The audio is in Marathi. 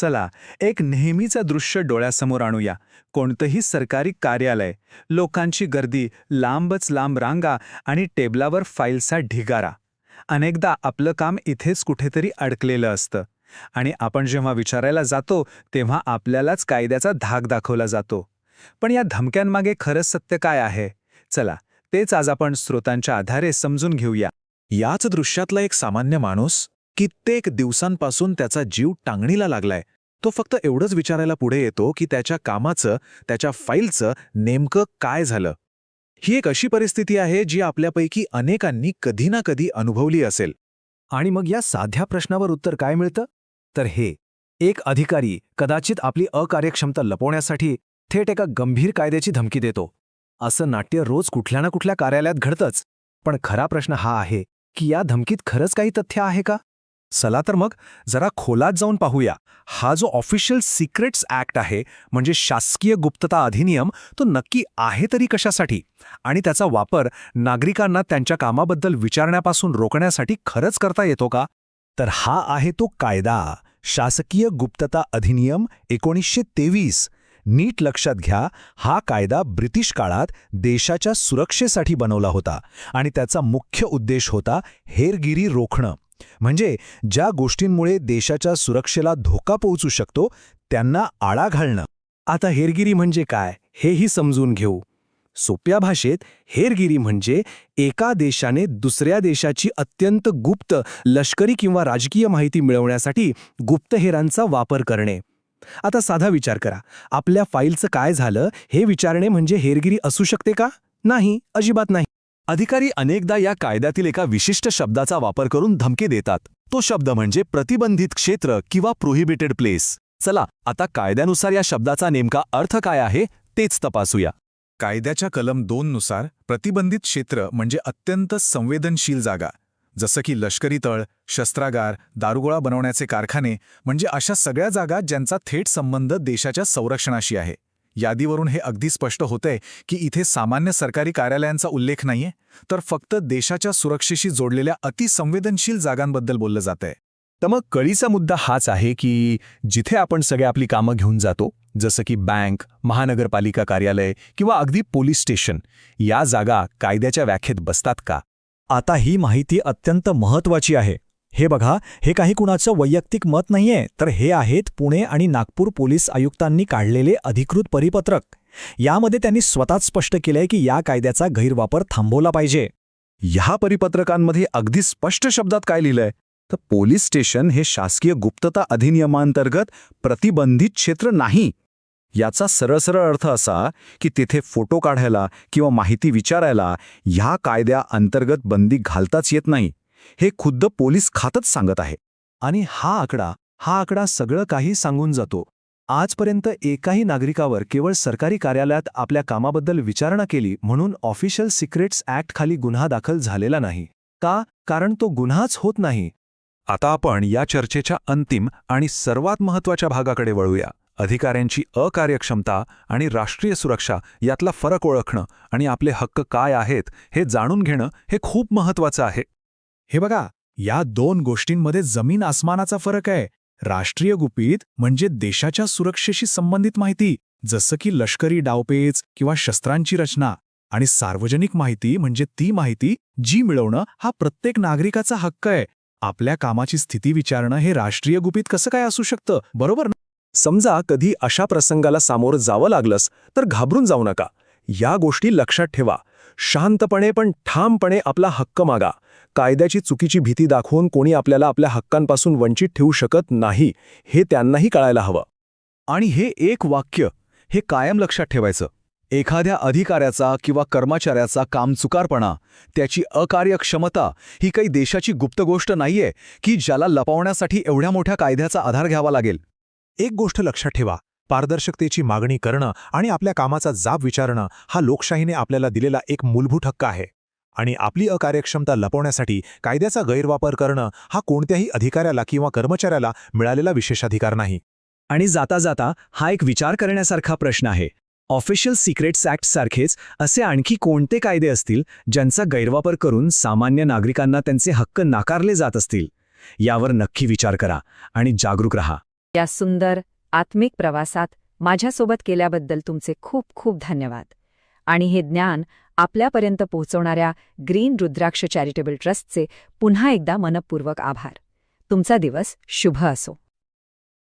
चला एक नेहमीचं दृश्य डोळ्यासमोर आणूया. कोणतंही सरकारी कार्यालय, लोकांची गर्दी, लांबच लांब रांगा आणि टेबलावर फाईलचा ढिगारा. अनेकदा आपलं काम इथेच कुठेतरी अडकलेलं असतं आणि आपण जेव्हा विचारायला जातो तेव्हा आपल्यालाच कायद्याचा धाक दाखवला जातो. पण या धमक्यांमागे खरं सत्य काय आहे? चला तेच आज आपण स्रोतांच्या आधारे समजून घेऊया. याच दृश्यातला एक सामान्य माणूस कित्येक दिवसांपासून त्याचा जीव टांगणीला लागलाय. तो फक्त एवढंच विचारायला पुढे येतो की त्याच्या कामाचं, त्याच्या फाईलचं नेमकं काय झालं. ही एक अशी परिस्थिती आहे जी आपल्यापैकी अनेकांनी कधी ना कधी अनुभवली असेल. आणि मग या साध्या प्रश्नावर उत्तर काय मिळतं? तर हे एक अधिकारी कदाचित आपली अकार्यक्षमता लपवण्यासाठी थेट एका गंभीर कायद्याची धमकी देतो. असं नाट्य रोज कुठल्या ना कुठल्या कार्यालयात घडतंच. पण खरा प्रश्न हा आहे की या धमकीत खरंच काही तथ्य आहे का? चला तर मग जरा खोलात जाऊन पाहूया. हा जो ऑफिशियल सिक्रेट्स ॲक्ट आहे, म्हणजे शासकीय गुप्तता अधिनियम, तो नक्की आहे तरी कशासाठी? आणि त्याचा वापर नागरिकांना त्यांच्या कामाबद्दल विचारण्यापासून रोखण्यासाठी खरंच करता येतो का? तर हा आहे तो कायदा, शासकीय गुप्तता अधिनियम 1923. नीट लक्षात घ्या, हा कायदा ब्रिटिश काळात देशाच्या सुरक्षेसाठी बनवला होता आणि त्याचा मुख्य उद्देश होता हेरगिरी रोखणं. म्हणजे ज्या गोष्टींमुळे देशाच्या सुरक्षेला धोका पोहोचू शकतो त्यांना आळा घालणं. आता हेरगिरी म्हणजे काय हेही समजून घेऊ. सोप्या भाषेत हेरगिरी म्हणजे एका देशाने दुसऱ्या देशाची अत्यंत गुप्त लष्करी किंवा राजकीय माहिती मिळवण्यासाठी गुप्तहेरांचा वापर करणे. आता साधा विचार करा, आपल्या फाईलचं काय झालं हे विचारणे म्हणजे हेरगिरी असू शकते का? नाही, अजिबात नाही. अधिकारी अनेकदा या कायद्यातील एका विशिष्ट शब्दाचा वापर करून धमकी देतात. तो शब्द म्हणजे प्रतिबंधित क्षेत्र किंवा प्रोहिबिटेड प्लेस. चला आता कायद्यानुसार या शब्दाचा नेमका अर्थ काय आहे तेच तपासूया. कायद्याच्या कलम 2 नुसार प्रतिबंधित क्षेत्र म्हणजे अत्यंत संवेदनशील जागा, जसं की लष्करी तळ, शस्त्रागार, दारुगोळा बनवण्याचे कारखाने, म्हणजे अशा सगळ्या जागा ज्यांचा थेट संबंध देशाच्या संरक्षणाशी आहे. यादीवरून हे अगदी स्पष्ट होतंय की इथे सामान्य सरकारी कार्यालयांचा उल्लेख नाहीये, तर फक्त देशाच्या सुरक्षेशी जोडलेल्या अतिसंवेदनशील जागांबद्दल बोललं जातंय. तर मग कळीचा मुद्दा हाच आहे की जिथे आपण सगळे आपली कामं घेऊन जातो, जसं की बँक, महानगरपालिका कार्यालय किंवा अगदी पोलीस स्टेशन, या जागा कायद्याच्या व्याख्येत बसतात का? आता ही माहिती अत्यंत महत्त्वाची आहे. हे बघा, हे काही कुणाचं वैयक्तिक मत नाहीये, तर हे आहेत पुणे आणि नागपूर पोलीस आयुक्तांनी काढलेले अधिकृत परिपत्रक. यामध्ये त्यांनी स्वतःच स्पष्ट केलंय की या कायद्याचा गैरवापर थांबवला पाहिजे. ह्या परिपत्रकांमध्ये अगदी स्पष्ट शब्दात काय लिहिलंय? तर पोलीस स्टेशन हे शासकीय गुप्तता अधिनियमांतर्गत प्रतिबंधित क्षेत्र नाही. याचा सरळ अर्थ असा की तिथे फोटो काढायला किंवा माहिती विचारायला ह्या कायद्या अंतर्गत बंदी घालताच येत नाही. हे खुद्द पोलीस खातच सांगत आहे. आणि हा आकडा सगळं काही सांगून जातो. आजपर्यंत एकाही नागरिकावर केवळ सरकारी कार्यालयात आपल्या कामाबद्दल विचारणा केली म्हणून ऑफिशियल सिक्रेट्स ॲक्ट खाली गुन्हा दाखल झालेला नाही. का? कारण तो गुन्हाच होत नाही. आता आपण या चर्चेच्या अंतिम आणि सर्वात महत्त्वाच्या भागाकडे वळूया. अधिकाऱ्यांची अकार्यक्षमता आणि राष्ट्रीय सुरक्षा यातला फरक ओळखणं आणि आपले हक्क काय आहेत हे जाणून घेणं हे खूप महत्त्वाचं आहे. हे बघा, या दोन गोष्टींमध्ये जमीन आसमानाचा फरक आहे. राष्ट्रीय गुपित म्हणजे देशाच्या सुरक्षेशी संबंधित माहिती, जसं की लष्करी डावपेच किंवा शस्त्रांची रचना, आणि सार्वजनिक माहिती म्हणजे ती माहिती जी मिळवणं हा प्रत्येक नागरिकाचा हक्क आहे. आपल्या कामाची स्थिती विचारणं हे राष्ट्रीय गुपित कसं काय असू शकतं, बरोबर ना? समजा कधी अशा प्रसंगाला सामोरं जावं लागलंच तर घाबरून जाऊ नका. या गोष्टी लक्षात ठेवा. शांतपणे पण ठामपणे आपला हक्क मागा. कायद्याची चुकीची भीती दाखवून कोणी आपल्याला आपल्या हक्कांपासून वंचित ठेवू शकत नाही, हे त्यांनाही कळायला हवं. आणि हे एक वाक्य हे कायम लक्षात ठेवायचं. एखाद्या अधिकाऱ्याचा किंवा कर्मचाऱ्याचा कामचुकारपणा, त्याची अकार्यक्षमता ही काही देशाची गुप्त गोष्ट नाहीये की ज्याला लपवण्यासाठी एवढ्या मोठ्या कायद्याचा आधार घ्यावा लागेल. एक गोष्ट लक्षात ठेवा, पारदर्शकतेची मागणी करणं आणि आपल्या कामाचा जाब विचारणं हा लोकशाहीने आपल्याला दिलेला एक मूलभूत हक्क आहे. आणि आपली अकार्यक्षमता लपवण्यासाठी कायद्याचा गैरवापर करणं हा कोणत्याही अधिकाऱ्याला किंवा कर्मचाऱ्याला मिळालेला विशेषाधिकार नाही. आणि जाता जाता हा एक विचार करण्यासारखा प्रश्न आहे. ऑफिशियल सिक्रेट्स ॲक्ट सारखेच असे आणखी कोणते कायदे असतील ज्यांचा गैरवापर करून सामान्य नागरिकांना त्यांचे हक्क नाकारले जात असतील? यावर नक्की विचार करा आणि जागरूक रहा. या सुंदर आत्मिक प्रवासात माझ्यासोबत केल्याबद्दल तुमचे खूप खूप धन्यवाद. आणि हे ज्ञान आपल्यापर्यंत पोहोचवणाऱ्या ग्रीन रुद्राक्ष चॅरिटेबल ट्रस्टचे पुन्हा एकदा मनपूर्वक आभार. तुमचा दिवस शुभ असो.